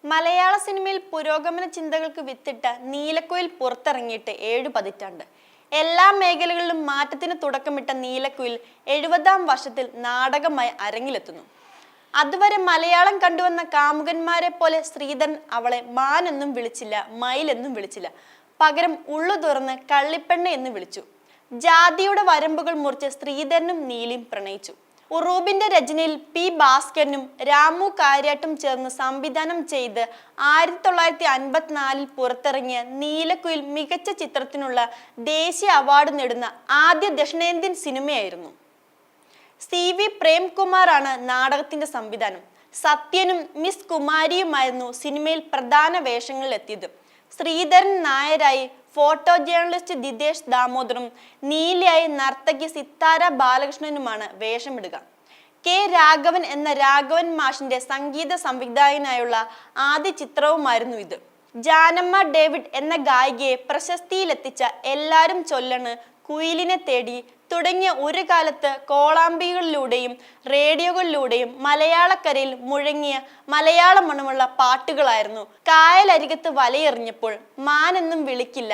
മലയാള സിനിമയിൽ പുരോഗമന ചിന്തകൾക്ക് വിത്തിട്ട നീലക്കുയിൽ പുറത്തിറങ്ങിയിട്ട് 7 പതിറ്റാണ്ട്. എല്ലാ മേഖലകളിലും മാറ്റത്തിന് തുടക്കമിട്ട നീലക്കുയിൽ 70-ാം വർഷത്തിൽ നാടകമായി അരങ്ങിലെത്തുന്നു. അതുവരെ മലയാളം കണ്ടുവന്ന കാമുകന്മാരെ പോലെ ശ്രീധരൻ അവളെ മാൻ എന്നും വിളിച്ചില്ല, മയിൽ എന്നും വിളിച്ചില്ല. പകരം ഉള്ളു തുറന്ന് കള്ളിപ്പെണ്ണ എന്ന് വിളിച്ചു. ജാതിയുടെ വരമ്പുകൾ മുറിച്ച് ശ്രീധരനും നീലിയും പ്രണയിച്ചു. ഉറൂബിന്റെ രചനയിൽ പി ഭാസ്കരനും രാമു കാര്യാട്ടും ചേർന്ന് സംവിധാനം ചെയ്ത് 1954 പുറത്തിറങ്ങിയ നീലക്കുയിൽ മികച്ച ചിത്രത്തിനുള്ള ദേശീയ അവാർഡ് നേടുന്ന ആദ്യ ദക്ഷിണേന്ത്യൻ സിനിമയായിരുന്നു. CV പ്രേംകുമാറാണ് നാടകത്തിന്റെ സംവിധാനം. സത്യനും മിസ് കുമാരിയുമായിരുന്നു സിനിമയിൽ പ്രധാന വേഷങ്ങളിലെത്തിയത്. ശ്രീധരൻ നായരായി ഫോട്ടോ ജേർണലിസ്റ്റ് ദിതേഷ് ദാമോദറും നീലയായി നർത്തകി സിത്താര ബാലകൃഷ്ണനുമാണ് വേഷമിടുക. K. രാഘവൻ എന്ന രാഘവൻ മാഷിന്റെ സംഗീത സംവിധായകനായുള്ള ആദ്യ ചിത്രവുമായിരുന്നു ഇത്. ജാനമ്മ ഡേവിഡ് എന്ന ഗായികയെ പ്രശസ്തിയിലെത്തിച്ച എല്ലാരും ചൊല്ലണ്, കുയിലിനെ തേടി തുടങ്ങിയ ഒരു കാലത്ത് കോളാമ്പികളിലൂടെയും റേഡിയോകളിലൂടെയും മലയാളക്കരയിൽ മുഴങ്ങിയ മലയാള മണമുള്ള പാട്ടുകളായിരുന്നു കായലരികത്ത് വലയെറിഞ്ഞപ്പോൾ, മാനെന്നും വിളിക്കില്ല,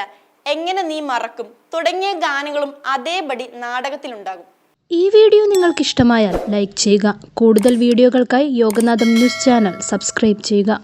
എങ്ങനെ നീ മറക്കും തുടങ്ങിയ ഗാനങ്ങളും അതേപടി നാടകത്തിലുണ്ടാകും. ഈ വീഡിയോ നിങ്ങൾക്ക് ഇഷ്ടമായാൽ ലൈക്ക് ചെയ്യുക. കൂടുതൽ വീഡിയോകൾക്കായി യോഗനാഥം ന്യൂസ് ചാനൽ സബ്സ്ക്രൈബ് ചെയ്യുക.